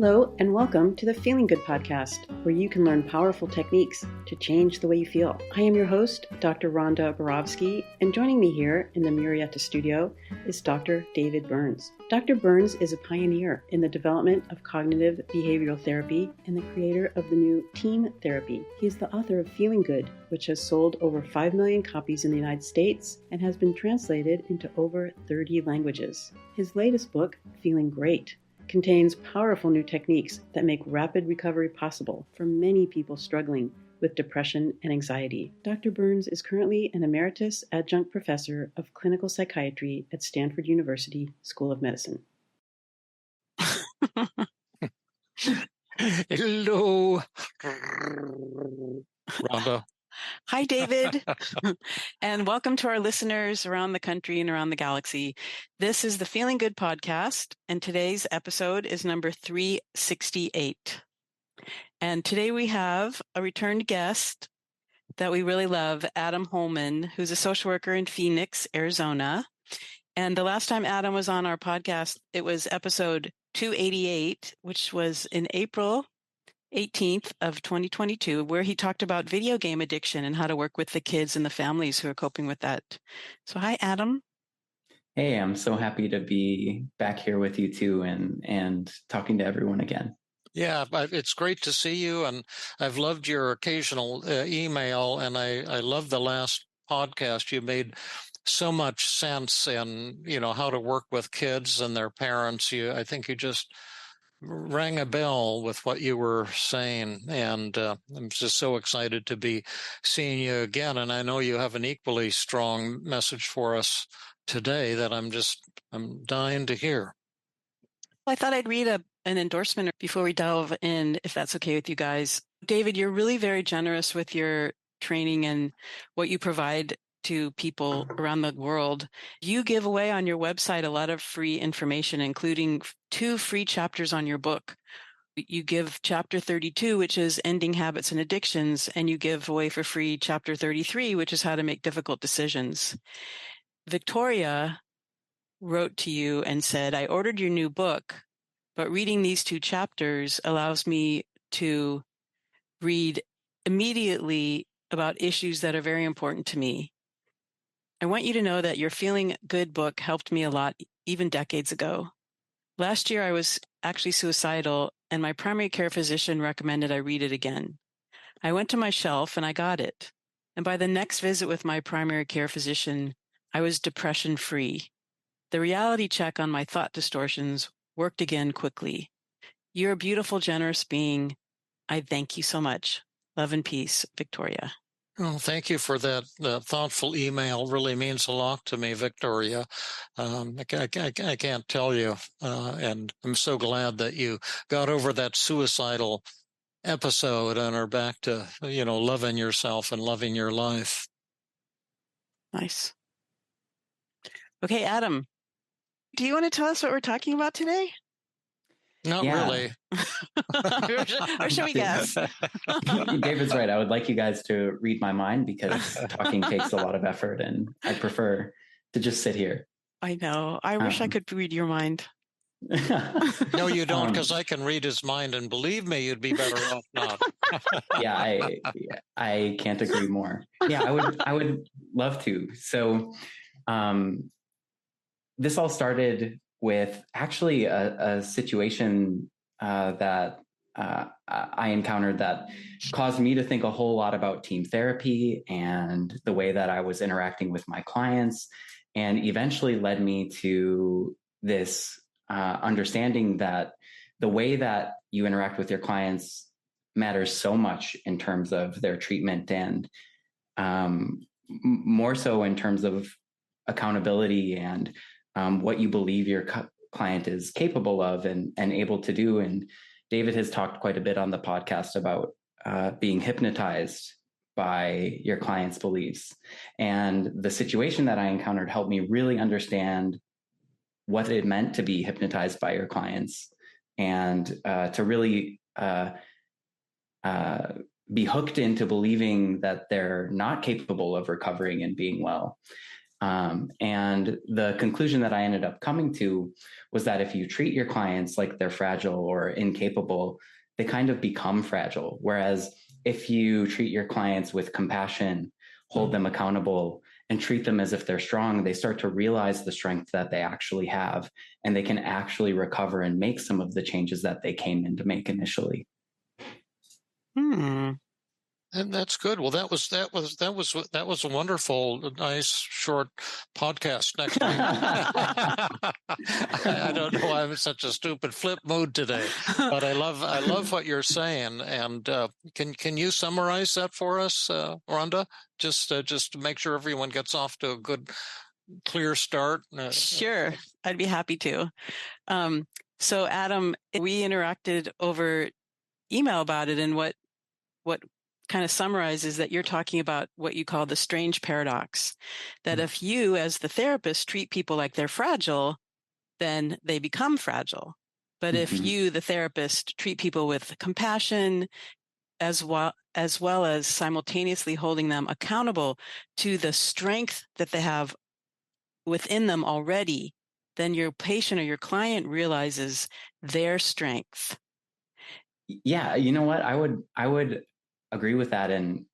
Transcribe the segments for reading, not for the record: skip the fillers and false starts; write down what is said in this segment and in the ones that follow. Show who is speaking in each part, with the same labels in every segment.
Speaker 1: Hello, and welcome to the Feeling Good podcast, where you can learn powerful techniques to change the way you feel. I am your host, Dr. Rhonda Borowski, and joining me here in the Murrieta studio is Dr. David Burns. Dr. Burns is a pioneer in the development of cognitive behavioral therapy and the creator of the new TEAM therapy. He is the author of Feeling Good, which has sold over 5 million copies in the United States and has been translated into over 30 languages. His latest book, Feeling Great, contains powerful new techniques that make rapid recovery possible for many people struggling with depression and anxiety. Dr. Burns is currently an emeritus adjunct professor of clinical psychiatry at Stanford University School of Medicine.
Speaker 2: Hello, Rhonda.
Speaker 1: Hi, David, and welcome to our listeners around the country and around the galaxy. This is the Feeling Good podcast, and today's episode is number 368. And today we have a returned guest that we really love, Adam Holman, who's a social worker in Phoenix, Arizona. And the last time Adam was on our podcast, it was episode 288, which was in April 18th of 2022, where he talked about video game addiction and how to work with the kids and the families who are coping with that. So hi, Adam.
Speaker 3: Hey, I'm so happy to be back here with you too and talking to everyone again.
Speaker 2: Yeah, it's great to see you, and I've loved your occasional email, and I love the last podcast. You made so much sense in, how to work with kids and their parents. I think you just rang a bell with what you were saying, and I'm just so excited to be seeing you again. And I know you have an equally strong message for us today that I'm dying to hear.
Speaker 1: I thought I'd read an endorsement before we delve in, if that's okay with you guys. David, you're really very generous with your training and what you provide to people around the world. You give away on your website a lot of free information, including 2 free chapters on your book. You give chapter 32, which is Ending Habits and Addictions, and you give away for free chapter 33, which is How to Make Difficult Decisions. Victoria wrote to you and said, I ordered your new book, but reading these 2 chapters allows me to read immediately about issues that are very important to me. I want you to know that your Feeling Good book helped me a lot, even decades ago. Last year, I was actually suicidal, and my primary care physician recommended I read it again. I went to my shelf and I got it. And by the next visit with my primary care physician, I was depression-free. The reality check on my thought distortions worked again quickly. You're a beautiful, generous being. I thank you so much. Love and peace, Victoria.
Speaker 2: Well, thank you for that thoughtful email. Really means a lot to me, Victoria. I can't tell you. And I'm so glad that you got over that suicidal episode and are back to, loving yourself and loving your life.
Speaker 1: Nice. Okay, Adam, do you want to tell us what we're talking about today?
Speaker 2: Not really.
Speaker 1: Or should we guess?
Speaker 3: David's right. I would like you guys to read my mind because talking takes a lot of effort, and I prefer to just sit here.
Speaker 1: I know. I wish I could read your mind.
Speaker 2: No, you don't, because I can read his mind, and believe me, you'd be better off not.
Speaker 3: Yeah, I can't agree more. Yeah, I would love to. So this all started with actually a situation that I encountered that caused me to think a whole lot about team therapy and the way that I was interacting with my clients, and eventually led me to this understanding that the way that you interact with your clients matters so much in terms of their treatment, and more so in terms of accountability and what you believe your client is capable of and able to do. And David has talked quite a bit on the podcast about being hypnotized by your client's beliefs. And the situation that I encountered helped me really understand what it meant to be hypnotized by your clients, and to really be hooked into believing that they're not capable of recovering and being well. And the conclusion that I ended up coming to was that if you treat your clients like they're fragile or incapable, they kind of become fragile. Whereas if you treat your clients with compassion, hold them accountable, and treat them as if they're strong, they start to realize the strength that they actually have, and they can actually recover and make some of the changes that they came in to make initially.
Speaker 2: And that's good. Well, that was a wonderful, nice, short podcast. Next week, I don't know why I'm in such a stupid flip mood today, but I love what you're saying. And can you summarize that for us, Rhonda? Just to make sure everyone gets off to a good, clear start.
Speaker 1: Sure, I'd be happy to. So, Adam, we interacted over email about it, and what kind of summarizes that you're talking about what you call the strange paradox, that if you as the therapist treat people like they're fragile, then they become fragile. But if you, the therapist, treat people with compassion as well as simultaneously holding them accountable to the strength that they have within them already, then your patient or your client realizes their strength.
Speaker 3: Yeah, you know what? I would agree with that. And,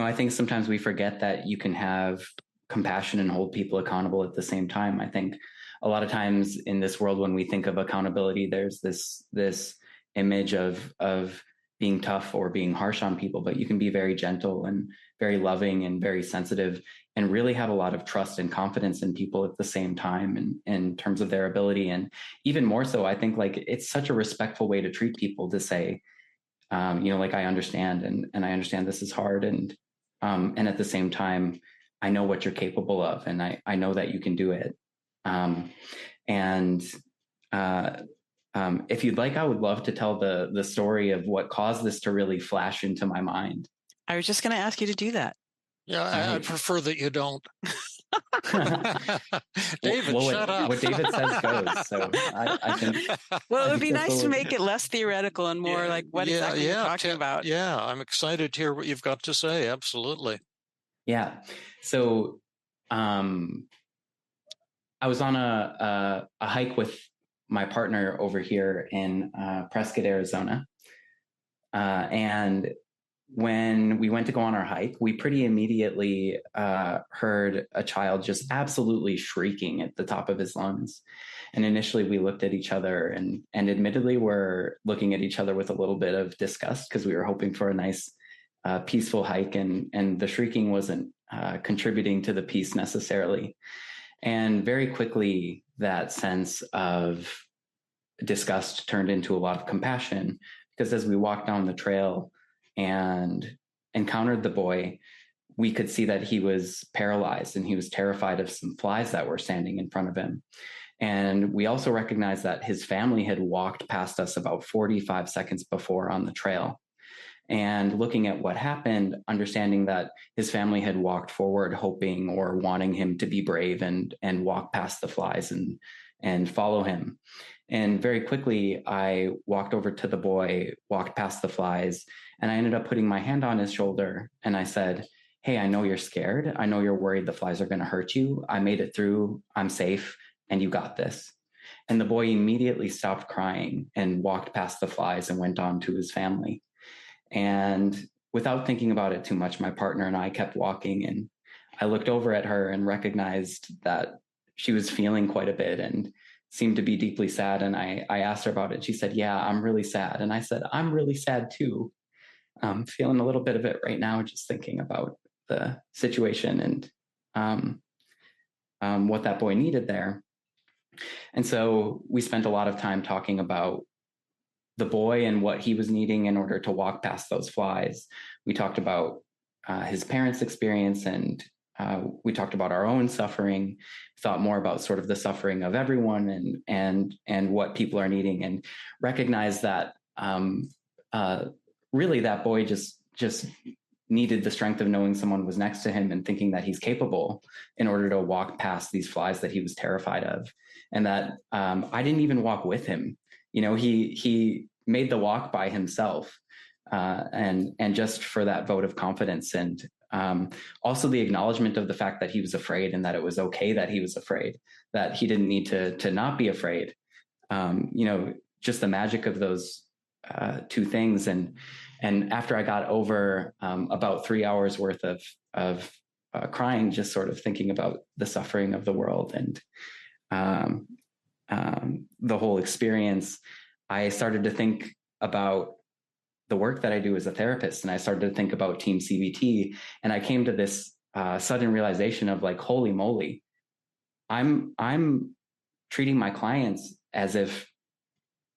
Speaker 3: I think sometimes we forget that you can have compassion and hold people accountable at the same time. I think a lot of times in this world, when we think of accountability, there's this image of being tough or being harsh on people, but you can be very gentle and very loving and very sensitive and really have a lot of trust and confidence in people at the same time, and in terms of their ability. And even more so, I think like it's such a respectful way to treat people, to say, like, I understand, and I understand this is hard. And at the same time, I know what you're capable of, and I know that you can do it. If you'd like, I would love to tell the story of what caused this to really flash into my mind.
Speaker 1: I was just going to ask you to do that.
Speaker 2: Yeah, I prefer that you don't. David, shut up.
Speaker 3: What David says goes. So I think.
Speaker 1: Well, it would be nice to make it less theoretical and more like what exactly you're talking about.
Speaker 2: Yeah, I'm excited to hear what you've got to say. Absolutely.
Speaker 3: Yeah. So I was on a hike with my partner over here in Prescott, Arizona. And when we went to go on our hike, we pretty immediately heard a child just absolutely shrieking at the top of his lungs. And initially we looked at each other and admittedly we're looking at each other with a little bit of disgust, because we were hoping for a nice peaceful hike, and the shrieking wasn't contributing to the peace necessarily. And very quickly that sense of disgust turned into a lot of compassion, because as we walked down the trail and encountered the boy, we could see that he was paralyzed and he was terrified of some flies that were standing in front of him. And we also recognized that his family had walked past us about 45 seconds before on the trail. And looking at what happened, understanding that his family had walked forward hoping or wanting him to be brave and walk past the flies and follow him. And very quickly, I walked over to the boy, walked past the flies, and I ended up putting my hand on his shoulder. And I said, "Hey, I know you're scared. I know you're worried the flies are going to hurt you. I made it through. I'm safe. And you got this." And the boy immediately stopped crying and walked past the flies and went on to his family. And without thinking about it too much, my partner and I kept walking. And I looked over at her and recognized that she was feeling quite a bit and seemed to be deeply sad. And I asked her about it. She said, "Yeah, I'm really sad." And I said, "I'm really sad too. I'm feeling a little bit of it right now, just thinking about the situation and what that boy needed there." And so we spent a lot of time talking about the boy and what he was needing in order to walk past those flies. We talked about his parents' experience, and we talked about our own suffering, thought more about sort of the suffering of everyone and what people are needing, and recognized that really that boy just needed the strength of knowing someone was next to him and thinking that he's capable in order to walk past these flies that he was terrified of. And that I didn't even walk with him. He made the walk by himself, and just for that vote of confidence and also the acknowledgement of the fact that he was afraid and that it was okay that he was afraid, that he didn't need to not be afraid. Just the magic of those two things. And after I got over about 3 hours worth of crying, just sort of thinking about the suffering of the world and the whole experience, I started to think about the work that I do as a therapist. And I started to think about TEAM-CBT. And I came to this sudden realization of like, holy moly, I'm treating my clients as if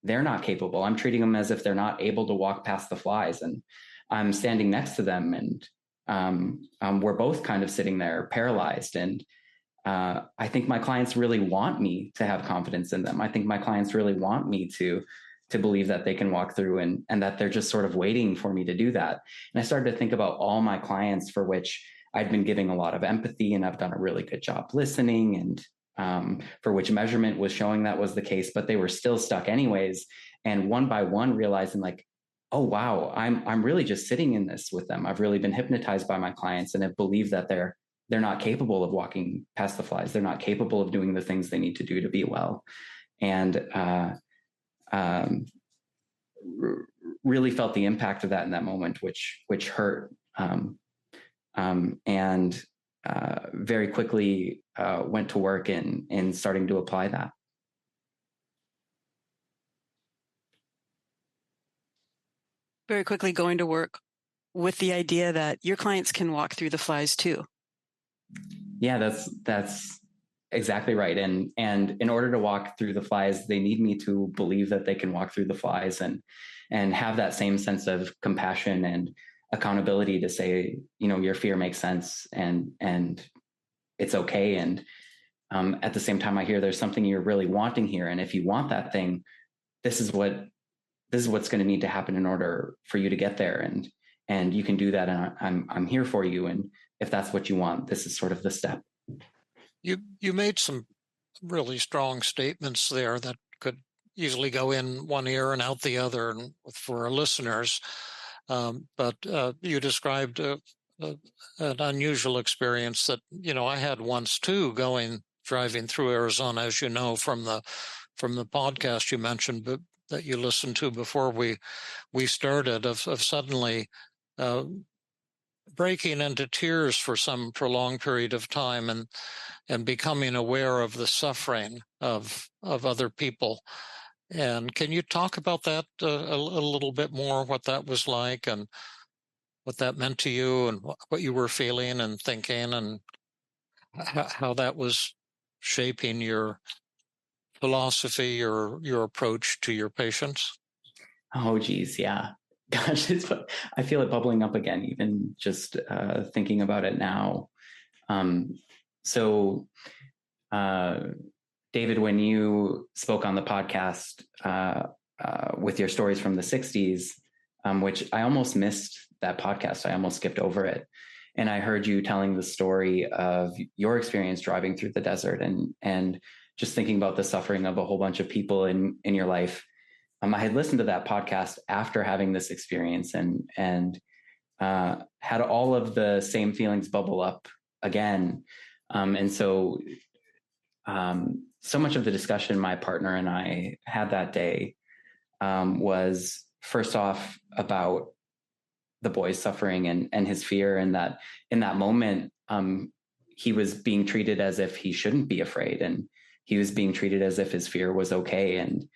Speaker 3: they're not capable. I'm treating them as if they're not able to walk past the flies. And I'm standing next to them, and we're both kind of sitting there paralyzed. And I think my clients really want me to have confidence in them. I think my clients really want me to believe that they can walk through, and that they're just sort of waiting for me to do that. And I started to think about all my clients for which I'd been giving a lot of empathy, and I've done a really good job listening, and for which measurement was showing that was the case, but they were still stuck anyways. And one by one, realizing like, oh, wow, I'm really just sitting in this with them. I've really been hypnotized by my clients and have believed that they're not capable of walking past the flies. They're not capable of doing the things they need to do to be well. And really felt the impact of that in that moment, which hurt. And very quickly went to work in starting to apply that.
Speaker 1: Very quickly going to work with the idea that your clients can walk through the flies too.
Speaker 3: Yeah, that's exactly right. And in order to walk through the flies, they need me to believe that they can walk through the flies and have that same sense of compassion and accountability to say, your fear makes sense and it's okay. And at the same time, I hear there's something you're really wanting here. And if you want that thing, this is what's going to need to happen in order for you to get there. And you can do that. And I'm here for you. And if that's what you want, this is sort of the step.
Speaker 2: You made some really strong statements there that could easily go in one ear and out the other, and for our listeners. But you described an unusual experience that I had once too, driving through Arizona, as you know from the podcast you mentioned, but that you listened to before we started, of suddenly breaking into tears for some prolonged period of time and becoming aware of the suffering of other people. And can you talk about that a little bit more, what that was like and what that meant to you and what you were feeling and thinking, and how that was shaping your philosophy or your approach to your patients?
Speaker 3: Oh, geez. Yeah. Gosh, I feel it bubbling up again, even just thinking about it now. So, David, when you spoke on the podcast with your stories from the 60s, which I almost missed that podcast. I almost skipped over it. And I heard you telling the story of your experience driving through the desert and just thinking about the suffering of a whole bunch of people in your life. I had listened to that podcast after having this experience and had all of the same feelings bubble up again. And so much of the discussion my partner and I had that day was first off about the boy's suffering and his fear, and that in that moment, he was being treated as if he shouldn't be afraid, and he was being treated as if his fear was okay. And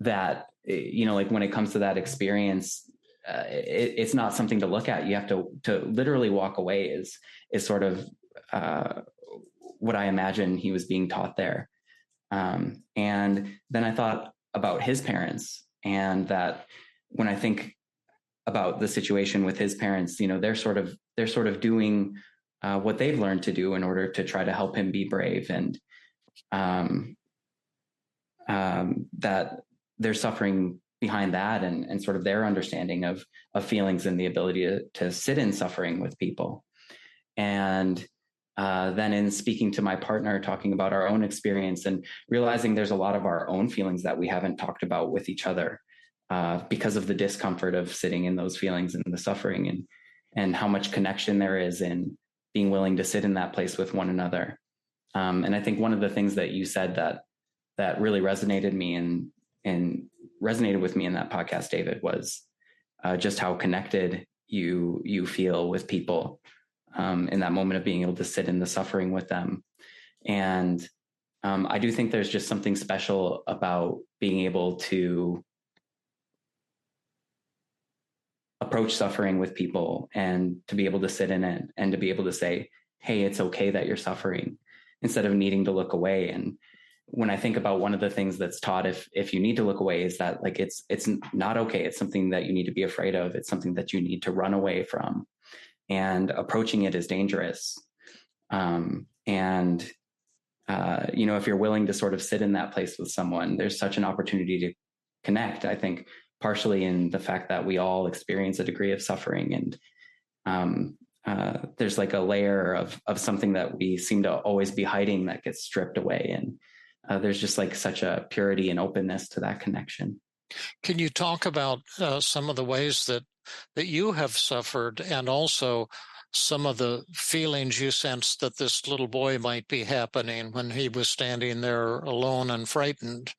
Speaker 3: that, like when it comes to that experience, it's not something to look at. You have to literally walk away is sort of what I imagine he was being taught there. And then I thought about his parents, and that when I think about the situation with his parents, they're sort of doing what they've learned to do in order to try to help him be brave, and that there's suffering behind that, and sort of their understanding of feelings and the ability to sit in suffering with people. And then in speaking to my partner, talking about our own experience and realizing there's a lot of our own feelings that we haven't talked about with each other. because of the discomfort of sitting in those feelings and the suffering, and how much connection there is in being willing to sit in that place with one another. And I think one of the things that you said that really resonated with me in that podcast, David, was just how connected you feel with people in that moment of being able to sit in the suffering with them. And I do think there's just something special about being able to approach suffering with people and to be able to sit in it and to be able to say, hey, it's okay that you're suffering, instead of needing to look away. And when I think about one of the things that's taught, if you need to look away, is that like it's not okay. It's something that you need to be afraid of. It's something that you need to run away from, and approaching it is dangerous. If you're willing to sort of sit in that place with someone, there's such an opportunity to connect. I think partially in the fact that we all experience a degree of suffering, and there's like a layer of something that we seem to always be hiding that gets stripped away. And there's just like such a purity and openness to that connection.
Speaker 2: Can you talk about some of the ways that you have suffered, and also some of the feelings you sensed that this little boy might be happening when he was standing there alone and frightened?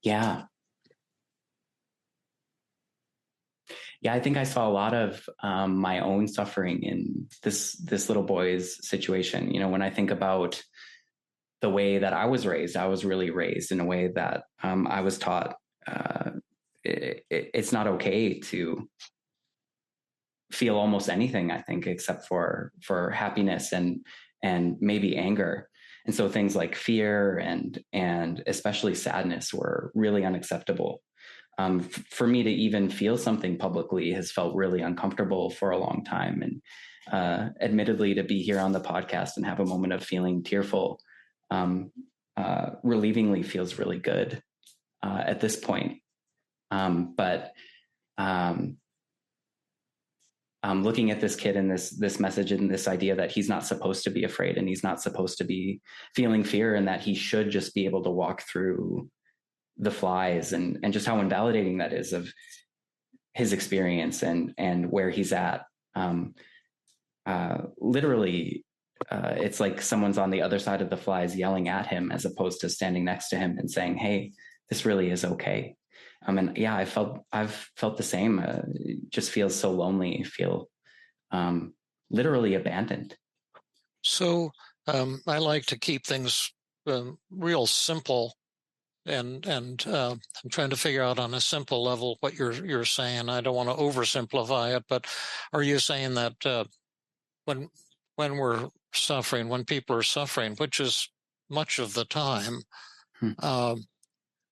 Speaker 3: Yeah. Yeah, I think I saw a lot of my own suffering in this little boy's situation. When I think about the way that I was really raised in a way that I was taught it's not okay to feel almost anything, I think, except for happiness and maybe anger. And so things like fear and especially sadness were really unacceptable. For me to even feel something publicly has felt really uncomfortable for a long time. And admittedly, to be here on the podcast and have a moment of feeling tearful relievingly feels really good at this point. But looking at this kid and this message and this idea that he's not supposed to be afraid, and he's not supposed to be feeling fear, and that he should just be able to walk through the flies, and just how invalidating that is of his experience and where he's at. Literally, it's like someone's on the other side of the flies yelling at him, as opposed to standing next to him and saying, hey, this really is okay. And yeah, I've felt the same. It just feels so lonely. Feel literally abandoned.
Speaker 2: So I like to keep things real simple, and I'm trying to figure out on a simple level what you're saying. I don't want to oversimplify it, but are you saying that when we're suffering, when people are suffering, which is much of the time,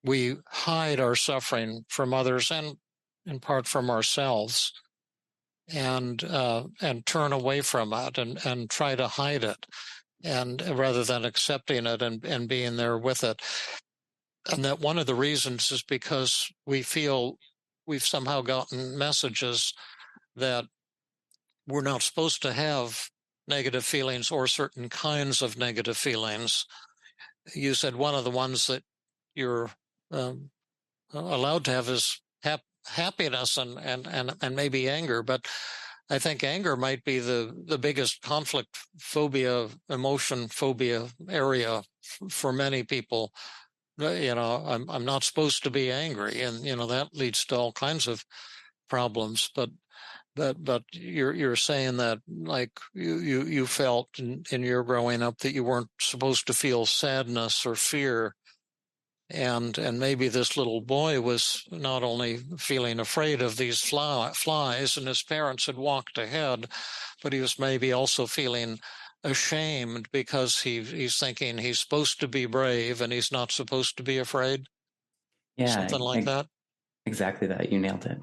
Speaker 2: we hide our suffering from others and in part from ourselves, and turn away from it and try to hide it, and rather than accepting it and being there with it? And that one of the reasons is because we feel we've somehow gotten messages that we're not supposed to have negative feelings or certain kinds of negative feelings. You said one of the ones that you're allowed to have is happiness and maybe anger, but I think anger might be the biggest conflict phobia, emotion phobia area for many people. I'm not supposed to be angry, and that leads to all kinds of problems. But you're saying that, like, you felt in your growing up that you weren't supposed to feel sadness or fear, and maybe this little boy was not only feeling afraid of these flies, and his parents had walked ahead, but he was maybe also feeling ashamed because he's thinking he's supposed to be brave and he's not supposed to be afraid.
Speaker 3: Yeah,
Speaker 2: Something like that.
Speaker 3: Exactly that. You nailed it.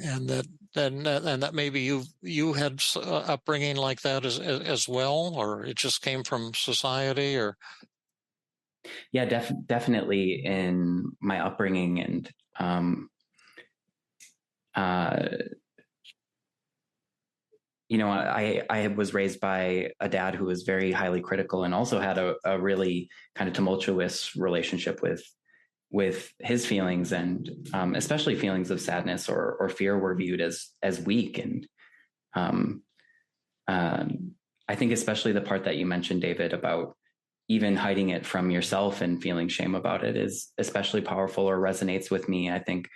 Speaker 2: And that maybe you had upbringing like that as well, or it just came from society, or?
Speaker 3: Yeah, definitely in my upbringing, and I was raised by a dad who was very highly critical and also had a really kind of tumultuous relationship with his feelings, and especially feelings of sadness or fear were viewed as weak. And I think especially the part that you mentioned, David, about even hiding it from yourself and feeling shame about it is especially powerful, or resonates with me. I think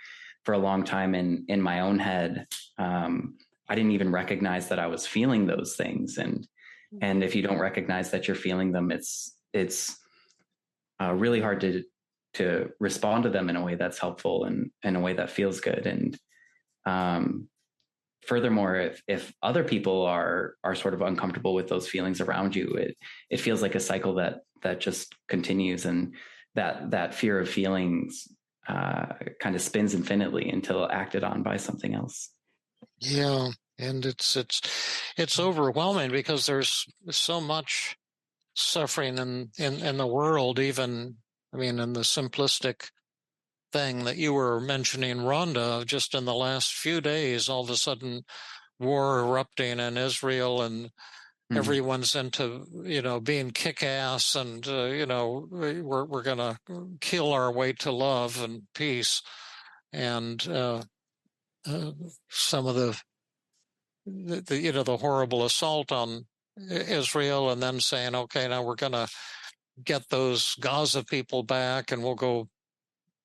Speaker 3: for a long time in my own head, I didn't even recognize that I was feeling those things. And if you don't recognize that you're feeling them, it's really hard to respond to them in a way that's helpful and in a way that feels good. And furthermore, if other people are sort of uncomfortable with those feelings around you, it feels like a cycle that just continues, and that fear of feelings kind of spins infinitely until acted on by something else.
Speaker 2: Yeah, and it's overwhelming because there's so much suffering in the world. Even, I mean, in the simplistic thing that you were mentioning, Rhonda, just in the last few days, all of a sudden war erupting in Israel, and everyone's into, being kick-ass, and, we're going to kill our way to love and peace. And some of the horrible assault on Israel, and then saying, okay, now we're going to get those Gaza people back, and we'll go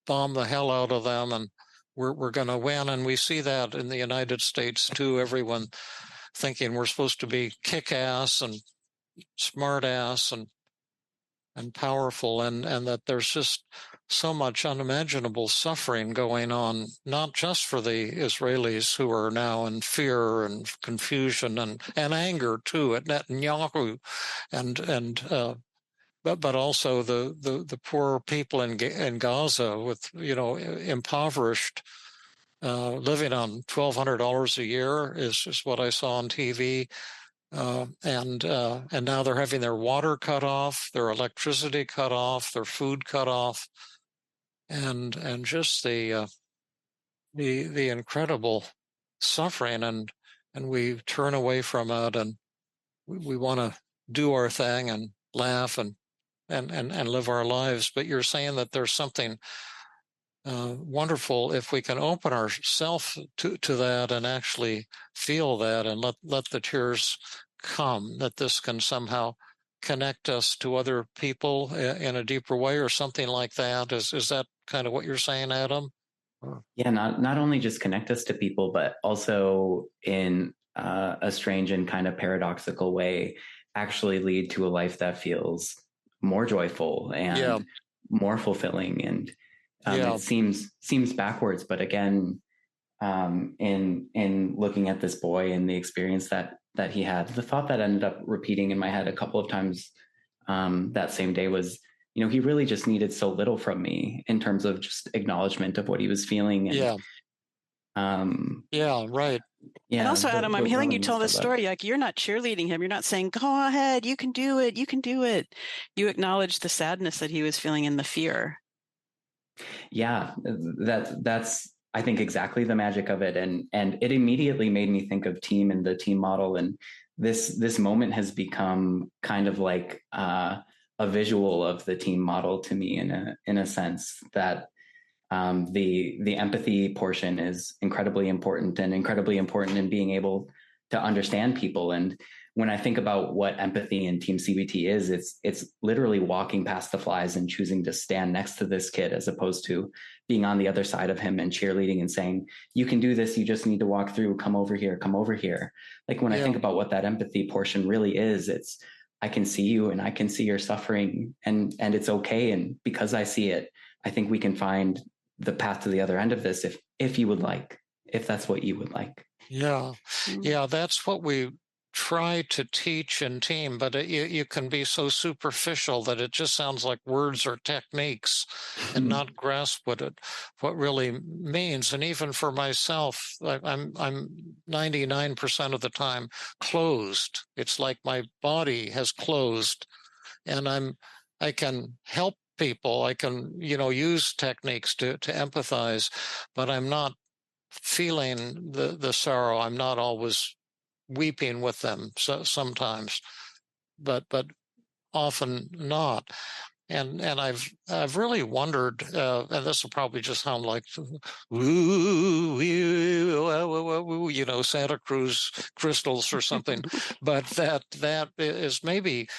Speaker 2: bomb the hell out of them, and we're going to win. And we see that in the United States too. Everyone thinking we're supposed to be kick-ass and smart-ass and powerful, and that there's just so much unimaginable suffering going on, not just for the Israelis who are now in fear and confusion and anger too at Netanyahu, but also the poor people in Gaza with, impoverished, living on $1,200 a year is what I saw on TV. And now they're having their water cut off, their electricity cut off, their food cut off, and just the incredible suffering, and we turn away from it, and we want to do our thing and laugh and live our lives. But you're saying that there's something wonderful if we can open ourselves to that and actually feel that, and let the tears come, that this can somehow connect us to other people in a deeper way, or something like that. Is that kind of what you're saying, Adam?
Speaker 3: Yeah, not only just connect us to people, but also in a strange and kind of paradoxical way, actually lead to a life that feels more joyful and more fulfilling. And it seems backwards, but again, in looking at this boy and the experience that he had, the thought that ended up repeating in my head a couple of times that same day was, he really just needed so little from me in terms of just acknowledgement of what he was feeling. And,
Speaker 2: right.
Speaker 3: Yeah.
Speaker 1: And also, Adam, I'm hearing you tell this story. Like, you're not cheerleading him. You're not saying, go ahead, you can do it. You can do it. You acknowledge the sadness that he was feeling and the fear.
Speaker 3: Yeah, that's, I think, exactly the magic of it. And it immediately made me think of team and the team model. And this moment has become kind of like a visual of the team model to me, in a sense that the empathy portion is incredibly important in being able to understand people. And when I think about what empathy in TEAM-CBT is, it's literally walking past the flies and choosing to stand next to this kid, as opposed to being on the other side of him and cheerleading and saying, you can do this, you just need to walk through, come over here. Like, when I think about what that empathy portion really is, it's, I can see you and I can see your suffering, and it's okay. And because I see it, I think we can find the path to the other end of this, if you would like, if that's what you would like.
Speaker 2: Yeah, that's what we try to teach in team, but you can be so superficial that it just sounds like words or techniques, and not grasp what really means. And even for myself, I'm 99% of the time closed. It's like my body has closed, and I can help people. I can, use techniques to empathize, but I'm not feeling the sorrow. I'm not always weeping with them sometimes, but often not. And I've really wondered, and this will probably just sound like Santa Cruz crystals or something, but that is maybe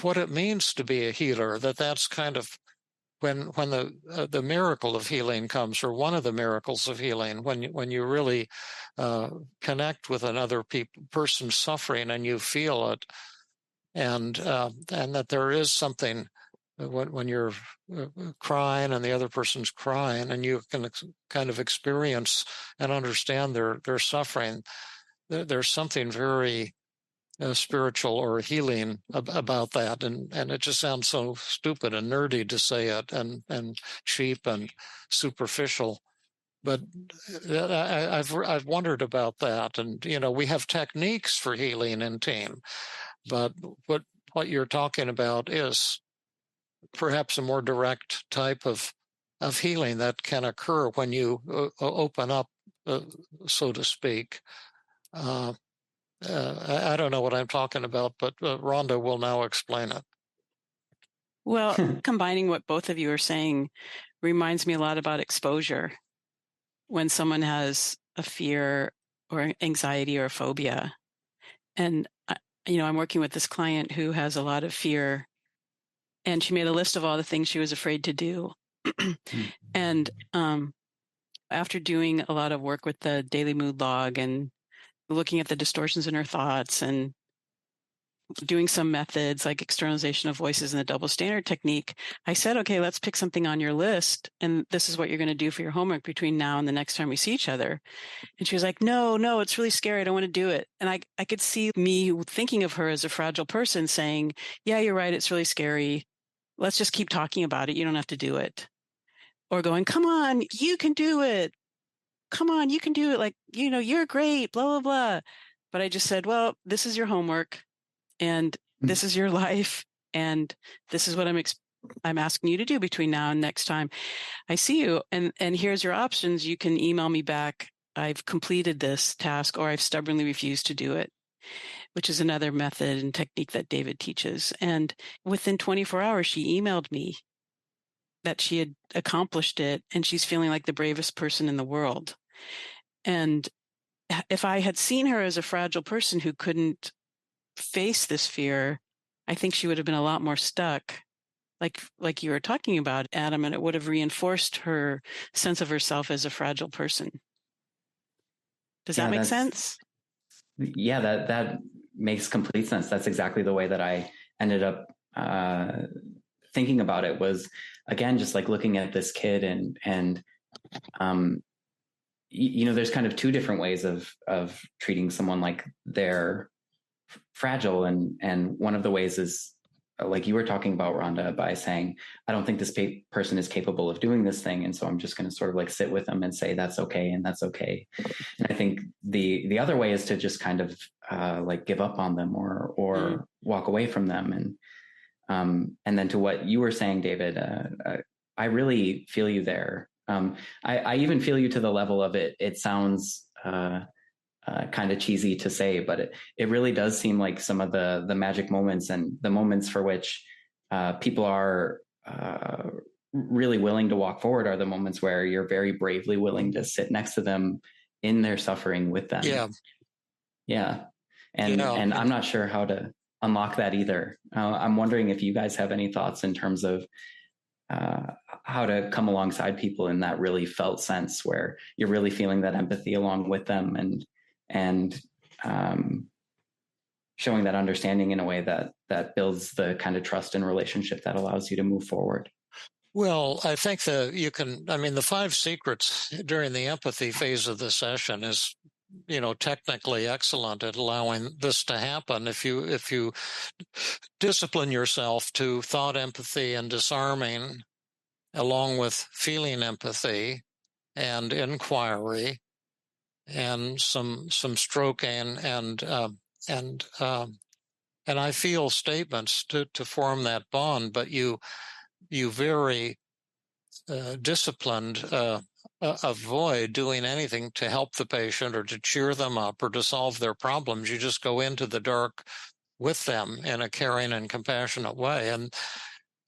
Speaker 2: what it means to be a healer. That's kind of when the miracle of healing comes, or one of the miracles of healing, when you really connect with another person's suffering and you feel it, and that there is something when you're crying and the other person's crying, and you can kind of experience and understand their suffering. There's something very spiritual or healing about that, and it just sounds so stupid and nerdy to say it, and cheap and superficial. But I've wondered about that, and we have techniques for healing in team, but what you're talking about is perhaps a more direct type of healing that can occur when you open up, so to speak. I don't know what I'm talking about, but Rhonda will now explain it.
Speaker 1: Well, combining what both of you are saying reminds me a lot about exposure. When someone has a fear or anxiety or a phobia, and I'm working with this client who has a lot of fear, and she made a list of all the things she was afraid to do. And after doing a lot of work with the daily mood log and looking at the distortions in her thoughts and doing some methods like externalization of voices and the double standard technique, I said, okay, let's pick something on your list. And this is what you're going to do for your homework between now and the next time we see each other. And she was like, no, it's really scary. I don't want to do it. And I could see me thinking of her as a fragile person saying, yeah, you're right. It's really scary. Let's just keep talking about it. You don't have to do it. Or going, come on, you can do it. Come on, you can do it. Like, you're great, blah, blah, blah. But I just said, well, this is your homework and this is your life. And this is what I'm asking you to do between now and next time I see you. And here's your options. You can email me back, I've completed this task, or I've stubbornly refused to do it, which is another method and technique that David teaches. And within 24 hours, she emailed me that she had accomplished it, and she's feeling like the bravest person in the world. And if I had seen her as a fragile person who couldn't face this fear, I think she would have been a lot more stuck, like you were talking about, Adam, and it would have reinforced her sense of herself as a fragile person. Does that make sense?
Speaker 3: Yeah, that makes complete sense. That's exactly the way that I ended up thinking about it, was, again, just like looking at this kid and there's kind of two different ways of treating someone like they're fragile. And one of the ways is, like you were talking about, Rhonda, by saying, I don't think this person is capable of doing this thing. And so I'm just going to sort of like sit with them and say, that's okay. And that's okay. And I think the other way is to just kind of like give up on them or walk away from them. And then to what you were saying, David, I really feel you there. I even feel you to the level of it. It sounds kind of cheesy to say, but it really does seem like some of the magic moments and the moments for which people are really willing to walk forward are the moments where you're very bravely willing to sit next to them in their suffering with them. Yeah. And I'm not sure how to unlock that either. I'm wondering if you guys have any thoughts in terms of how to come alongside people in that really felt sense where you're really feeling that empathy along with them and showing that understanding in a way that builds the kind of trust and relationship that allows you to move forward.
Speaker 2: Well, I think the 5 secrets during the empathy phase of the session is, technically excellent at allowing this to happen. If you discipline yourself to thought empathy and disarming, along with feeling empathy and inquiry and some stroking and I feel statements to form that bond, but you very disciplined avoid doing anything to help the patient or to cheer them up or to solve their problems. You just go into the dark with them in a caring and compassionate way.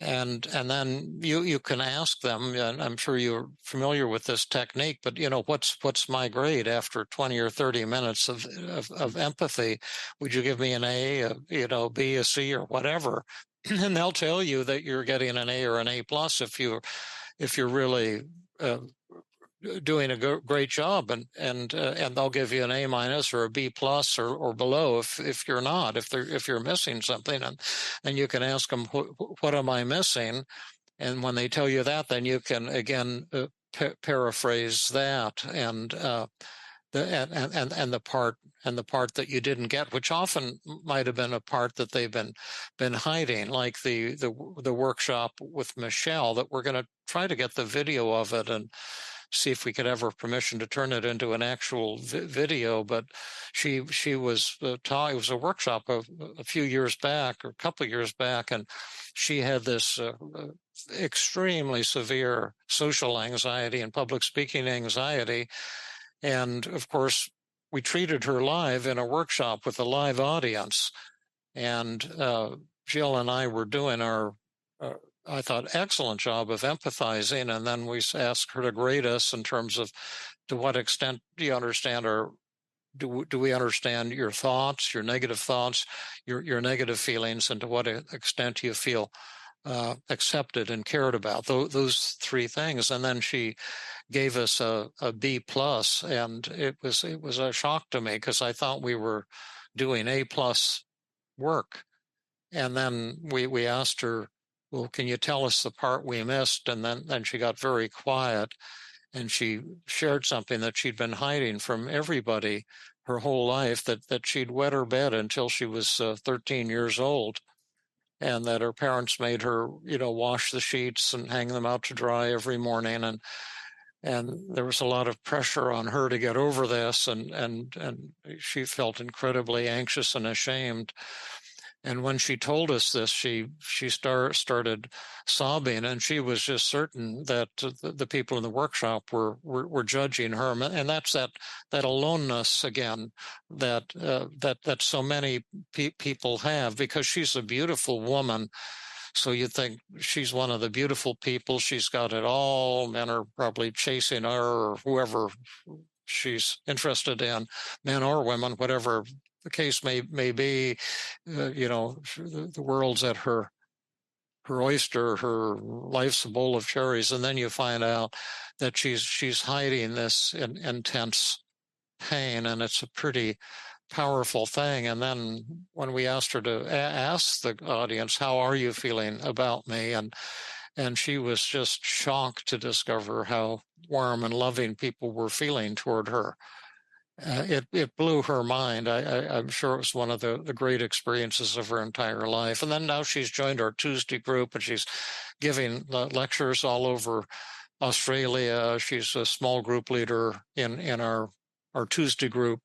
Speaker 2: And then you can ask them, and I'm sure you're familiar with this technique, but what's my grade after 20 or 30 minutes of empathy? Would you give me an A, a B, a C, or whatever? And they'll tell you that you're getting an A or an A plus if you're really doing a great job, and they'll give you an A minus or a B plus or below if you're not, if you're missing something, and you can ask them, what am I missing? And when they tell you that, then you can again paraphrase that and the part that you didn't get, which often might have been a part that they've been hiding, like the workshop with Michelle, that we're going to try to get the video of it and see if we could have her permission to turn it into an actual video. But she was taught. It was a workshop a few years back, or a couple of years back, and she had this extremely severe social anxiety and public speaking anxiety. And of course, we treated her live in a workshop with a live audience. And Jill and I were doing our I thought, excellent job of empathizing. And then we asked her to grade us in terms of to what extent do you understand or do we understand your thoughts, your negative thoughts, your negative feelings, and to what extent you feel accepted and cared about, those three things. And then she gave us a B plus, and it was a shock to me because I thought we were doing A plus work. And then we asked her, well, can you tell us the part we missed? And then she got very quiet, and she shared something that she'd been hiding from everybody her whole life, that she'd wet her bed until she was 13 years old, and that her parents made her, wash the sheets and hang them out to dry every morning. And there was a lot of pressure on her to get over this, and she felt incredibly anxious and ashamed. And when she told us this, she started sobbing, and she was just certain that the people in the workshop were judging her. And that's that aloneness again that so many people have, because she's a beautiful woman. So you think she's one of the beautiful people. She's got it all. Men are probably chasing her, or whoever she's interested in, men or women, whatever the case may be. The world's at her oyster, her life's a bowl of cherries, and then you find out that she's hiding this intense pain, and it's a pretty powerful thing. And then when we asked her to ask the audience, how are you feeling about me? And she was just shocked to discover how warm and loving people were feeling toward her. It blew her mind. I'm sure it was one of the great experiences of her entire life. And then now she's joined our Tuesday group, and she's giving lectures all over Australia. She's a small group leader in our Tuesday group.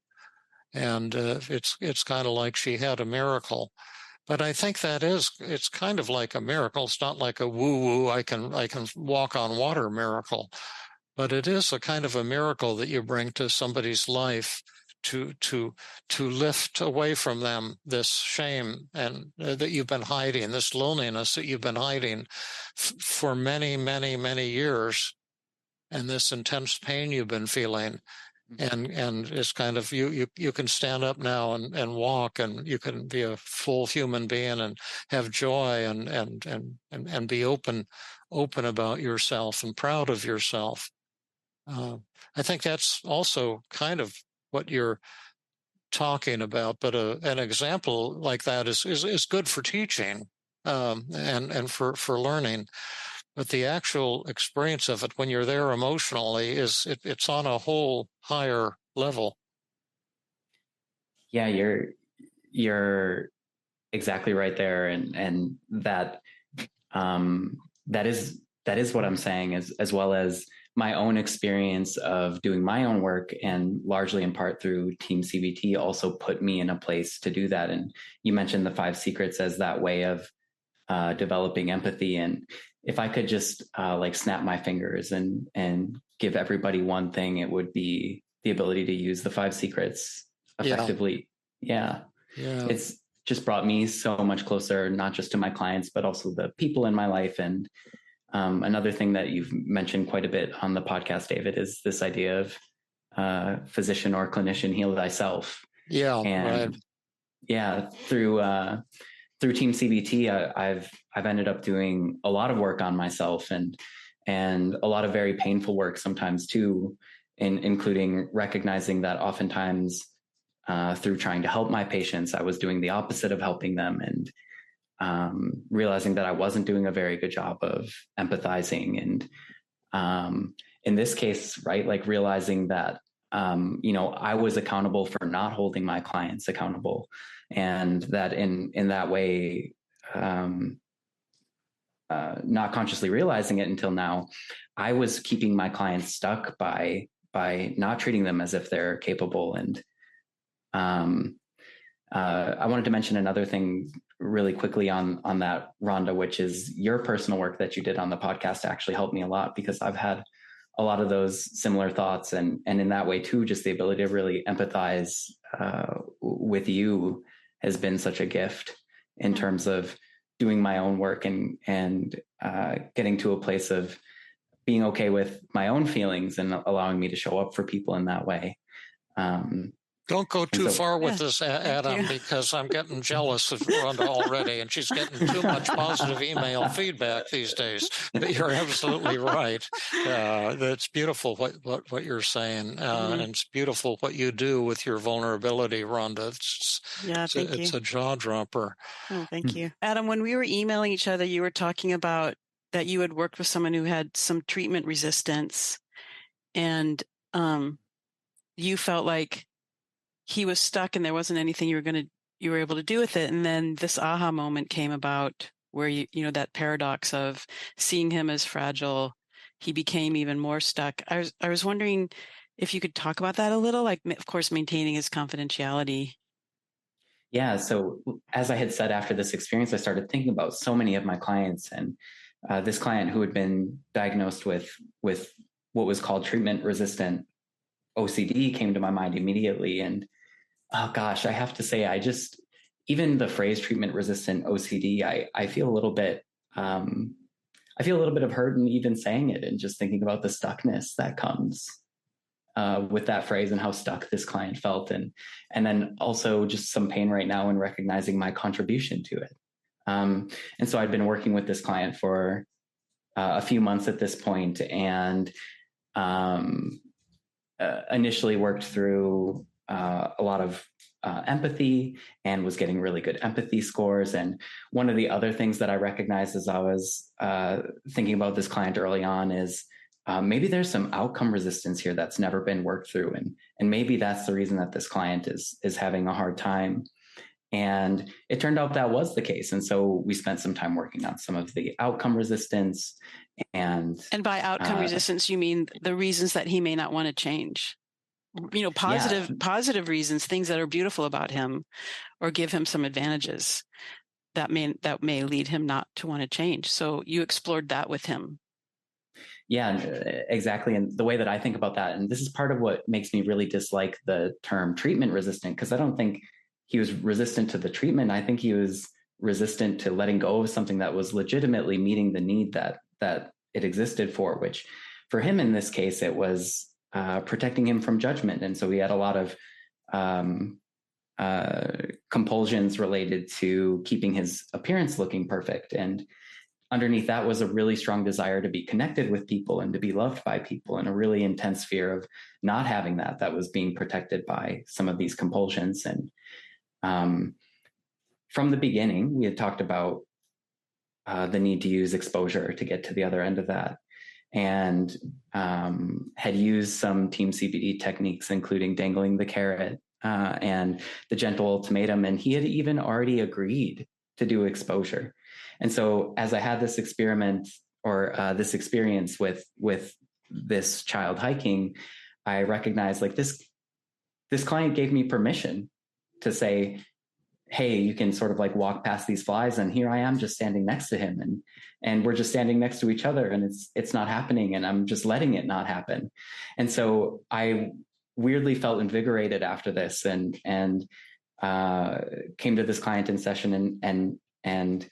Speaker 2: And it's kind of like she had a miracle. But I think it's kind of like a miracle. It's not like a woo-woo, I can walk on water miracle. But it is a kind of a miracle that you bring to somebody's life to lift away from them this shame and that you've been hiding, this loneliness that you've been hiding for many, many, many years, and this intense pain you've been feeling. And it's kind of you can stand up now and walk, and you can be a full human being and have joy and be open about yourself and proud of yourself. I think that's also kind of what you're talking about, but an example like that is good for teaching and for learning. But the actual experience of it when you're there emotionally it's on a whole higher level.
Speaker 3: Yeah, you're exactly right there, and that is what I'm saying, as well as my own experience of doing my own work, and largely in part through TEAM-CBT, also put me in a place to do that. And you mentioned the 5 secrets as that way of developing empathy. And if I could just snap my fingers and give everybody one thing, it would be the ability to use the 5 secrets effectively. Yeah. It's just brought me so much closer, not just to my clients, but also the people in my life. And another thing that you've mentioned quite a bit on the podcast, David, is this idea of physician or clinician, heal thyself.
Speaker 2: Yeah.
Speaker 3: And through TEAM-CBT, I've ended up doing a lot of work on myself, and a lot of very painful work sometimes too, including recognizing that oftentimes through trying to help my patients, I was doing the opposite of helping them, and realizing that I wasn't doing a very good job of empathizing. And in this case, right, like realizing that I was accountable for not holding my clients accountable, and that in that way, not consciously realizing it until now, I was keeping my clients stuck by not treating them as if they're capable. And I wanted to mention another thing really quickly on that, Rhonda, which is your personal work that you did on the podcast actually helped me a lot, because I've had a lot of those similar thoughts, and in that way too, just the ability to really empathize with you has been such a gift in terms of doing my own work and getting to a place of being okay with my own feelings and allowing me to show up for people in that way.
Speaker 2: Don't go too far with this, Adam, because I'm getting jealous of Rhonda already, and she's getting too much positive email feedback these days. But you're absolutely right. That's beautiful what you're saying, and it's beautiful what you do with your vulnerability, Rhonda. It's a jaw dropper.
Speaker 1: Oh, thank you, Adam. When we were emailing each other, you were talking about that you had worked with someone who had some treatment resistance, and you felt like he was stuck and there wasn't anything you were able to do with it. And then this aha moment came about where that paradox of seeing him as fragile, he became even more stuck. I was wondering if you could talk about that a little, like, of course, maintaining his confidentiality.
Speaker 3: Yeah. So as I had said, after this experience, I started thinking about so many of my clients, and this client who had been diagnosed with what was called treatment resistant OCD came to my mind immediately. And oh gosh, I have to say, even the phrase treatment resistant OCD, I feel a little bit, of hurt in even saying it, and just thinking about the stuckness that comes with that phrase and how stuck this client felt. And then also just some pain right now in recognizing my contribution to it. And so I'd been working with this client for a few months at this point, and initially worked through a lot of empathy, and was getting really good empathy scores. And one of the other things that I recognized as I was thinking about this client early on is maybe there's some outcome resistance here that's never been worked through. And maybe that's the reason that this client is having a hard time. And it turned out that was the case. And so we spent some time working on some of the outcome resistance. And
Speaker 1: by outcome resistance, you mean the reasons that he may not want to change? Positive reasons, things that are beautiful about him or give him some advantages that may lead him not to want to change. So you explored that with him.
Speaker 3: Yeah, exactly. And the way that I think about that, and this is part of what makes me really dislike the term treatment resistant, because I don't think he was resistant to the treatment. I think he was resistant to letting go of something that was legitimately meeting the need that it existed for, which for him in this case, it was protecting him from judgment. And so he had a lot of compulsions related to keeping his appearance looking perfect. And underneath that was a really strong desire to be connected with people and to be loved by people, and a really intense fear of not having that was being protected by some of these compulsions. And from the beginning, we had talked about the need to use exposure to get to the other end of that, and had used some TEAM-CBT techniques, including dangling the carrot and the gentle ultimatum. And he had even already agreed to do exposure. And so as I had this experiment or this experience with this child hiking, I recognized, like, this client gave me permission to say, hey, you can sort of like walk past these flies, and here I am just standing next to him, and we're just standing next to each other, and it's not happening, and I'm just letting it not happen. And so I weirdly felt invigorated after this, and came to this client in session and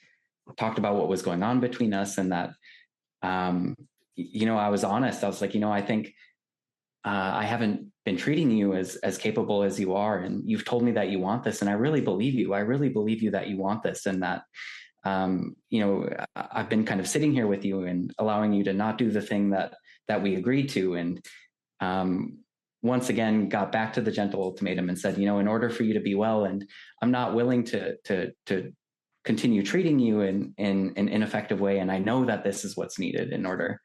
Speaker 3: talked about what was going on between us, and that I was honest. I was like, I think I haven't been treating you as capable as you are, and you've told me that you want this, and I really believe you. I really believe you that you want this, and that I've been kind of sitting here with you and allowing you to not do the thing that we agreed to, and once again got back to the gentle ultimatum and said, in order for you to be well, and I'm not willing to continue treating you in an ineffective way, and I know that this is what's needed in order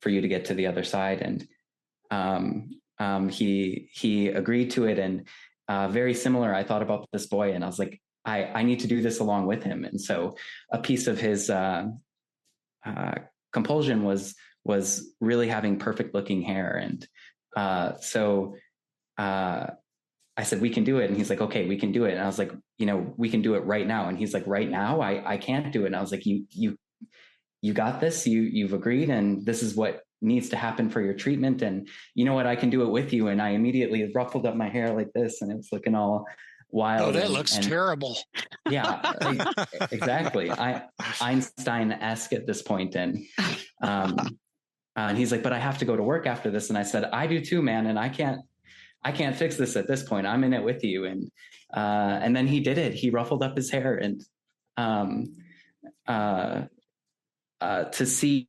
Speaker 3: for you to get to the other side. And he agreed to it. And very similar, I thought about this boy, and I was like, I need to do this along with him. And so a piece of his compulsion was really having perfect looking hair. And so I said, we can do it. And he's like, okay, we can do it. And I was like, we can do it right now. And he's like, right now, I can't do it. And I was like, you got this, you've agreed, and this is what needs to happen for your treatment. And you know what, I can do it with you. And I immediately ruffled up my hair like this, and it was looking all wild.
Speaker 2: Oh, that looks terrible.
Speaker 3: Yeah, exactly. Einstein-esque at this point. And he's like, but I have to go to work after this. And I said, I do too, man. And I can't fix this at this point. I'm in it with you. And then he did it. He ruffled up his hair, and to see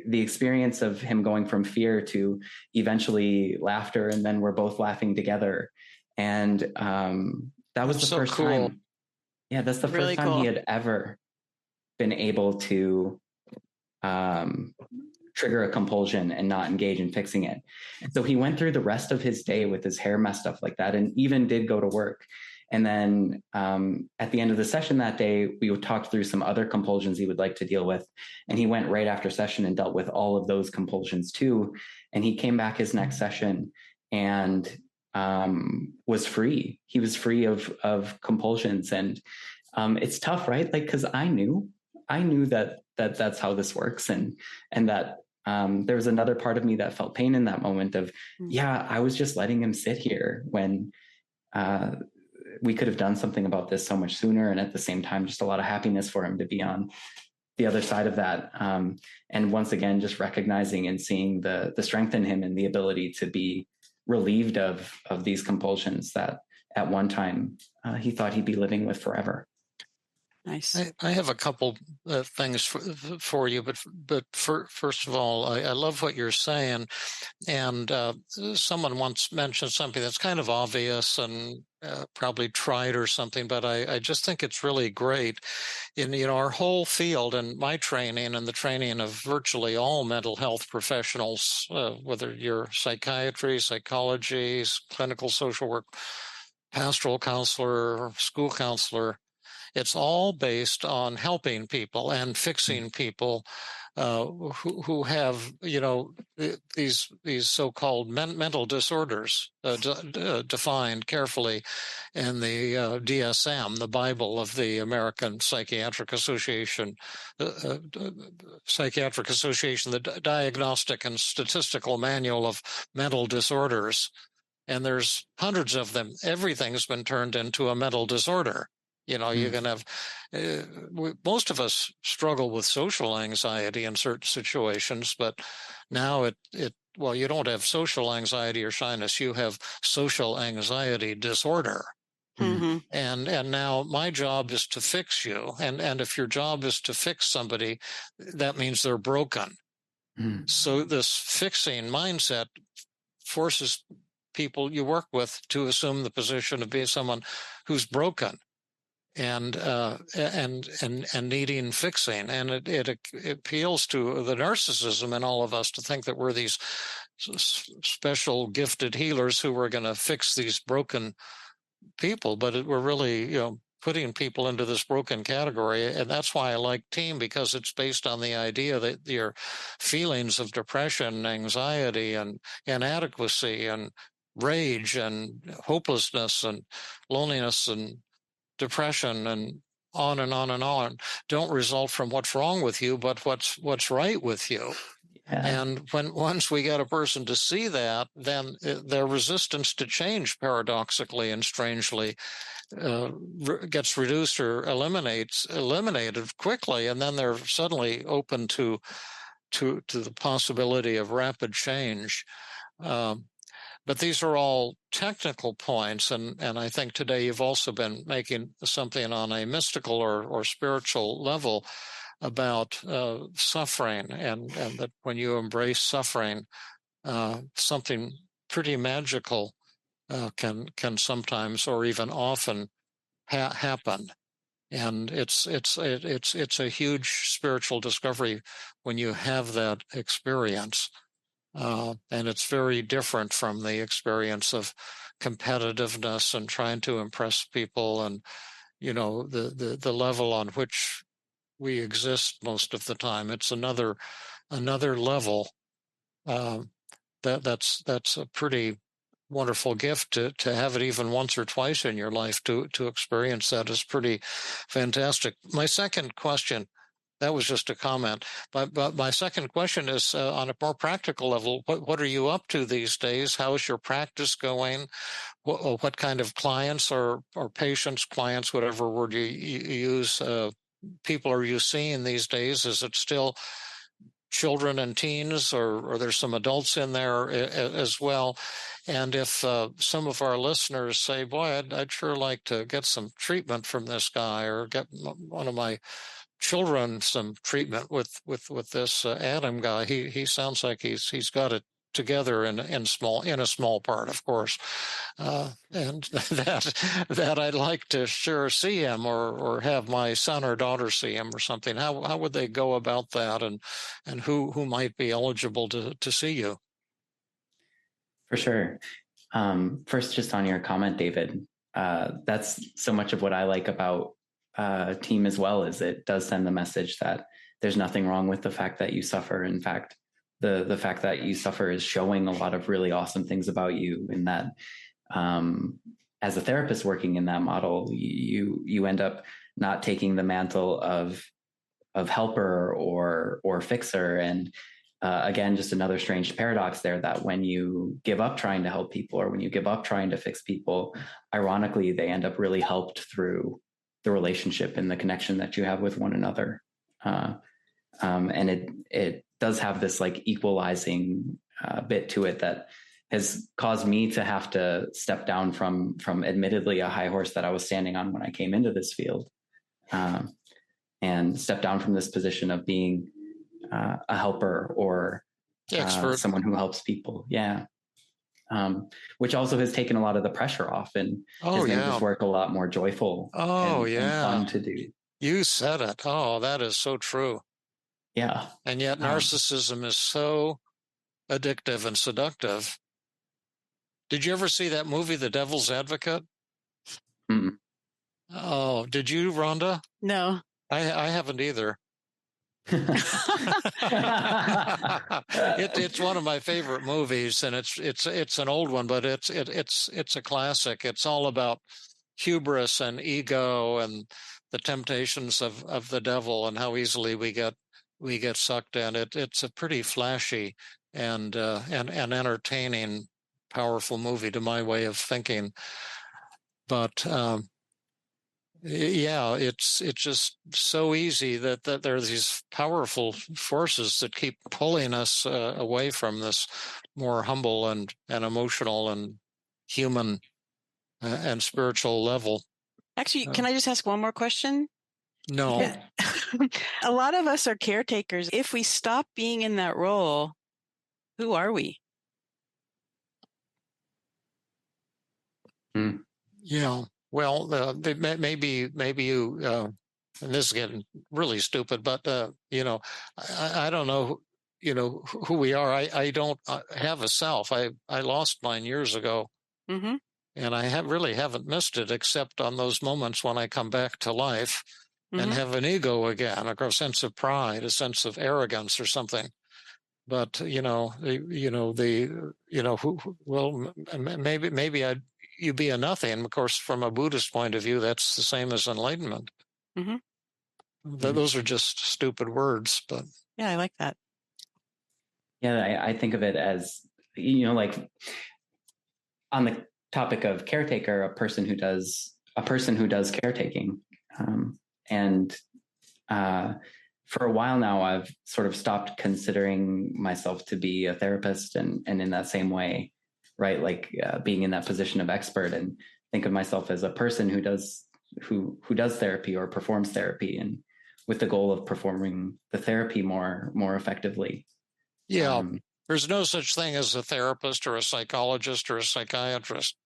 Speaker 3: the experience of him going from fear to eventually laughter, and then we're both laughing together. And that was the first time. Yeah, that's the first time he had ever been able to trigger a compulsion and not engage in fixing it. And so he went through the rest of his day with his hair messed up like that, and even did go to work. And then at the end of the session that day, we talked through some other compulsions he would like to deal with. And he went right after session and dealt with all of those compulsions too. And he came back his next session and was free. He was free of compulsions. And it's tough, right? Like, cause I knew that that's how this works. And that there was another part of me that felt pain in that moment of, yeah, I was just letting him sit here when we could have done something about this so much sooner. And at the same time, just a lot of happiness for him to be on the other side of that. And once again, just recognizing and seeing the strength in him and the ability to be relieved of these compulsions that at one time he thought he'd be living with forever.
Speaker 1: Nice.
Speaker 2: I have a couple things for you, but first of all, I love what you're saying. And someone once mentioned something that's kind of obvious and probably tried or something, but I just think it's really great. In our whole field and my training and the training of virtually all mental health professionals, whether you're psychiatry, psychology, clinical social work, pastoral counselor, school counselor, it's all based on helping people and fixing people who have, these so-called mental disorders defined carefully in the DSM, the Bible of the American Psychiatric Association, the Diagnostic and Statistical Manual of Mental Disorders. And there's hundreds of them. Everything's been turned into a mental disorder. You can have, most of us struggle with social anxiety in certain situations, but now you don't have social anxiety or shyness, you have social anxiety disorder.
Speaker 1: Mm-hmm.
Speaker 2: And now my job is to fix you. And if your job is to fix somebody, that means they're broken.
Speaker 3: Mm-hmm.
Speaker 2: So this fixing mindset forces people you work with to assume the position of being someone who's broken and needing fixing. And it appeals to the narcissism in all of us to think that we're these special gifted healers who are going to fix these broken people, but we're really, putting people into this broken category. And that's why I like TEAM, because it's based on the idea that your feelings of depression, anxiety, and inadequacy, and rage, and hopelessness, and loneliness, and depression, and on and on and on, don't result from what's wrong with you, but what's right with you.
Speaker 3: Yeah.
Speaker 2: And once we get a person to see that, then their resistance to change, paradoxically and strangely, gets reduced or eliminated quickly, and then they're suddenly open to the possibility of rapid change. But these are all technical points, and I think today you've also been making something on a mystical or spiritual level about suffering, and that when you embrace suffering, something pretty magical can sometimes, or even often, happen. And it's a huge spiritual discovery when you have that experience. And it's very different from the experience of competitiveness and trying to impress people, and the level on which we exist most of the time. It's another level. That's a pretty wonderful gift to have it even once or twice in your life. To experience that is pretty fantastic. My second question, that was just a comment, but my second question is on a more practical level. What are you up to these days? How is your practice going? What kind of clients or patients, clients, whatever word you use, people are you seeing these days? Is it still children and teens, or there's some adults in there as well? And if some of our listeners say, boy, I'd sure like to get some treatment from this guy, or get one of my children some treatment with this Adam guy. He sounds like he's got it together in a small part, of course, and that I'd like to sure see him, or have my son or daughter see him, or something. How would they go about that, and who might be eligible to see you?
Speaker 3: For sure. First, just on your comment, David, that's so much of what I like about TEAM as well, is it does send the message that there's nothing wrong with the fact that you suffer. In fact, the fact that you suffer is showing a lot of really awesome things about you, in that as a therapist working in that model, you end up not taking the mantle of helper or fixer. And again, just another strange paradox there, that when you give up trying to help people, or when you give up trying to fix people, ironically, they end up really helped through the relationship and the connection that you have with one another. And it does have this like equalizing bit to it that has caused me to have to step down from admittedly a high horse that I was standing on when I came into this field, and step down from this position of being a helper, or someone who helps people. Yeah. Which also has taken a lot of the pressure off, and has made this work a lot more joyful and fun to do.
Speaker 2: You said it. Oh, that is so true.
Speaker 3: Yeah.
Speaker 2: And yet narcissism is so addictive and seductive. Did you ever see that movie, The Devil's Advocate?
Speaker 3: Mm-mm.
Speaker 2: Oh, did you, Rhonda?
Speaker 1: No.
Speaker 2: I haven't either. It's one of my favorite movies, and it's an old one, but it's a classic. It's all about hubris and ego and the temptations of the devil, and how easily we get sucked in. It's a pretty flashy and entertaining, powerful movie to my way of thinking. But yeah, it's just so easy that there are these powerful forces that keep pulling us away from this more humble and emotional and human and spiritual level.
Speaker 1: Actually, can I just ask one more question?
Speaker 2: No.
Speaker 3: Yeah.
Speaker 1: A lot of us are caretakers. If we stop being in that role, who are we?
Speaker 2: Yeah. Well, maybe you, and this is getting really stupid, but I don't know, who we are. I don't have a self. I lost mine years ago,
Speaker 1: Mm-hmm.
Speaker 2: and I really haven't missed it, except on those moments when I come back to life and have an ego again, a sense of pride, a sense of arrogance, or something. But maybe I you be a nothing. Of course, from a Buddhist point of view, that's the same as enlightenment.
Speaker 1: Mm-hmm.
Speaker 2: Those are just stupid words, but
Speaker 1: yeah, I like that.
Speaker 3: Yeah, I think of it as, like on the topic of caretaker, a person who does caretaking. And for a while now, I've sort of stopped considering myself to be a therapist, and in that same way, right? Like being in that position of expert, and think of myself as a person who does therapy or performs therapy, and with the goal of performing the therapy more effectively.
Speaker 2: Yeah, there's no such thing as a therapist or a psychologist or a psychiatrist.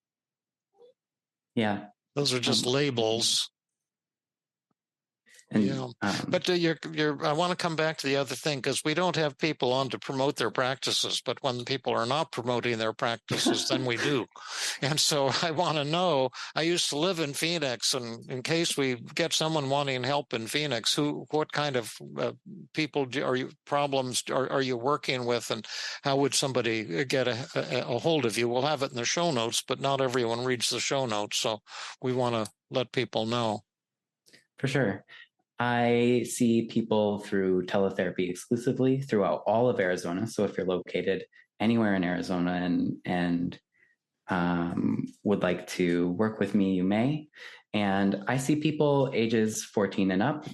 Speaker 3: Yeah.
Speaker 2: Those are just labels.
Speaker 3: And,
Speaker 2: yeah. But I want to come back to the other thing, because we don't have people on to promote their practices, but when people are not promoting their practices, then we do. And so I want to know, I used to live in Phoenix, and in case we get someone wanting help in Phoenix, what kind of people problems are you working with, and how would somebody get a hold of you? We'll have it in the show notes, but not everyone reads the show notes, so we want to let people know.
Speaker 3: For sure. I see people through teletherapy exclusively throughout all of Arizona. So if you're located anywhere in Arizona and would like to work with me, you may. And I see people ages 14 and up.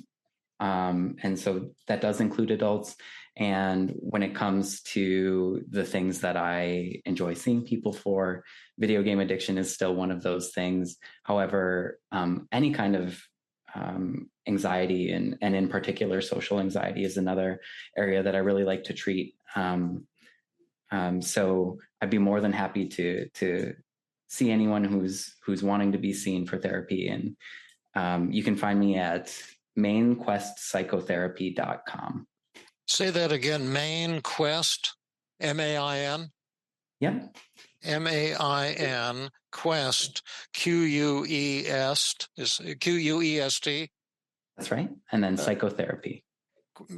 Speaker 3: And so that does include adults. And when it comes to the things that I enjoy seeing people for, video game addiction is still one of those things. However, any kind of anxiety and in particular social anxiety is another area that I really like to treat. So I'd be more than happy to see anyone who's wanting to be seen for therapy. And you can find me at mainquestpsychotherapy.com.
Speaker 2: Say that again. Main Quest, M-A-I-N?
Speaker 3: Yep.
Speaker 2: M-A-I-N, Quest, Q-U-E-S, is Q-U-E-S-T?
Speaker 3: That's right. And then psychotherapy.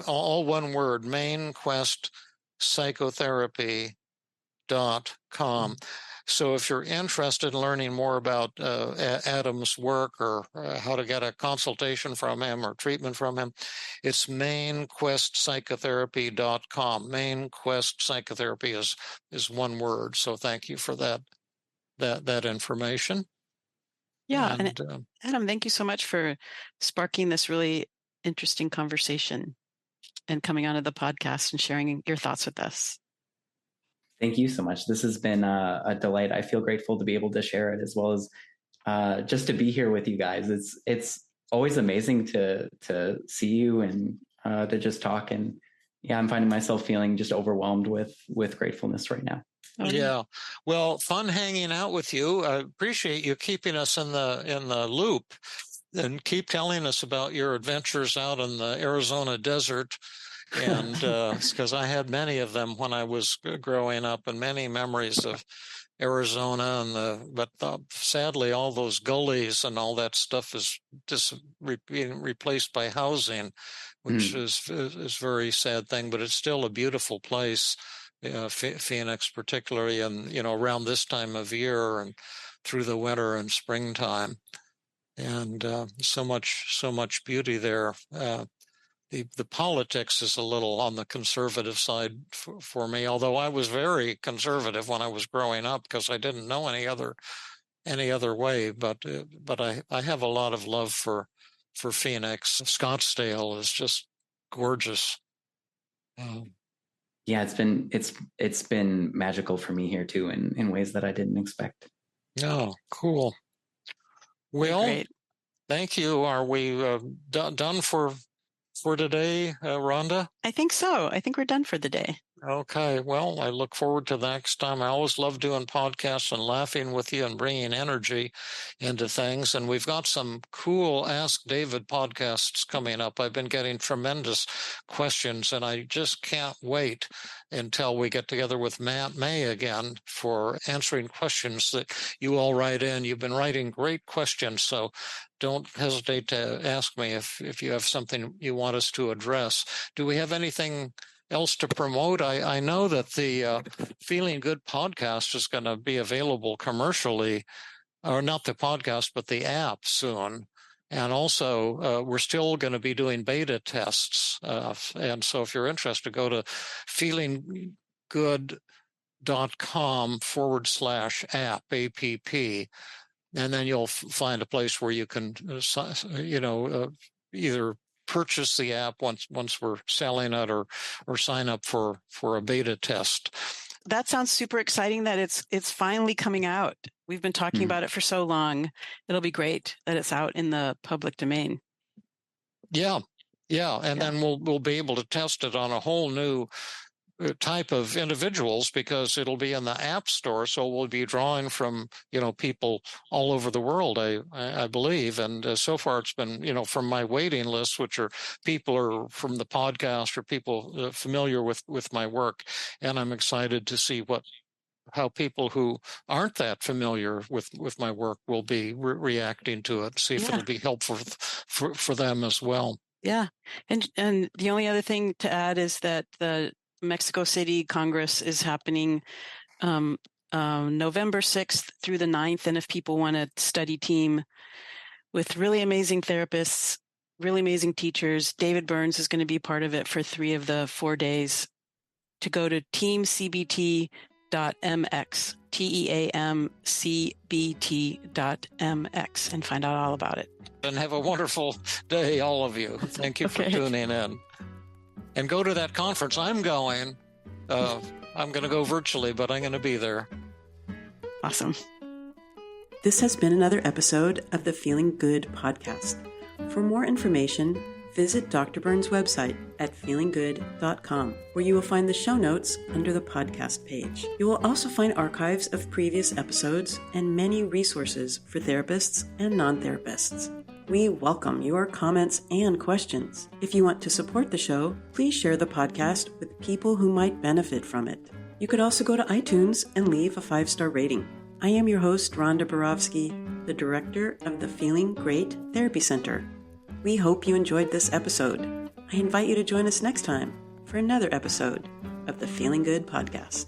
Speaker 2: All one word, mainquestpsychotherapy.com. So if you're interested in learning more about Adam's work, or how to get a consultation from him or treatment from him, it's mainquestpsychotherapy.com. Main Quest Psychotherapy is one word. So thank you for that information.
Speaker 1: Yeah. And Adam, thank you so much for sparking this really interesting conversation and coming onto the podcast and sharing your thoughts with us.
Speaker 3: Thank you so much. This has been a delight. I feel grateful to be able to share it, as well as just to be here with you guys. It's always amazing to see you and to just talk. And yeah, I'm finding myself feeling just overwhelmed with gratefulness right now.
Speaker 2: Yeah. Well, fun hanging out with you. I appreciate you keeping us in the loop, and keep telling us about your adventures out in the Arizona desert. And because I had many of them when I was growing up, and many memories of Arizona, but sadly all those gullies and all that stuff is just being replaced by housing, which is a very sad thing. But it's still a beautiful place, Phoenix particularly, and around this time of year and through the winter and springtime, and so much beauty there. The politics is a little on the conservative side for me, although I was very conservative when I was growing up because I didn't know any other way. But I have a lot of love for Phoenix. Scottsdale is just gorgeous.
Speaker 3: Yeah, it's been magical for me here too, in ways that I didn't expect.
Speaker 2: Oh, cool. Well,
Speaker 1: great.
Speaker 2: Thank you. Are we done for today, Rhonda?
Speaker 1: I think so. I think we're done for the day.
Speaker 2: Okay. Well, I look forward to the next time. I always love doing podcasts and laughing with you and bringing energy into things. And we've got some cool Ask David podcasts coming up. I've been getting tremendous questions, and I just can't wait until we get together with Matt May again for answering questions that you all write in. You've been writing great questions, so don't hesitate to ask me if you have something you want us to address. Do we have anything else to promote? I know that the Feeling Good podcast is going to be available commercially or not the podcast, but the app soon. And also, we're still going to be doing beta tests. And so if you're interested, go to feelinggood.com/app, APP. And then you'll find a place where you can, either purchase the app once we're selling it, or sign up for a beta test.
Speaker 1: That sounds super exciting that it's finally coming out. We've been talking about it for so long. It'll be great that it's out in the public domain.
Speaker 2: Yeah. And then we'll be able to test it on a whole new type of individuals, because it'll be in the App Store. So we'll be drawing from, people all over the world, I believe. And so far it's been, from my waiting list, which are people are from the podcast or people familiar with my work. And I'm excited to see how people who aren't that familiar with my work will be reacting to it, see if it'll be helpful for them as well.
Speaker 1: Yeah. And the only other thing to add is that the Mexico City Congress is happening November 6th through the 9th. And if people want to study team with really amazing therapists, really amazing teachers, David Burns is going to be part of it for 3 of the 4 days. To go to TEAM-CBT.mx, TEAM-CBT.mx, and find out all about it.
Speaker 2: And have a wonderful day, all of you. Thank you for tuning in. And go to that conference. I'm going. I'm going to go virtually, but I'm going to be there.
Speaker 1: Awesome. This has been another episode of the Feeling Good podcast. For more information, visit Dr. Burns' website at feelinggood.com, where you will find the show notes under the podcast page. You will also find archives of previous episodes and many resources for therapists and non-therapists. We welcome your comments and questions. If you want to support the show, please share the podcast with people who might benefit from it. You could also go to iTunes and leave a 5-star rating. I am your host, Rhonda Borowski, the director of the Feeling Great Therapy Center. We hope you enjoyed this episode. I invite you to join us next time for another episode of the Feeling Good podcast.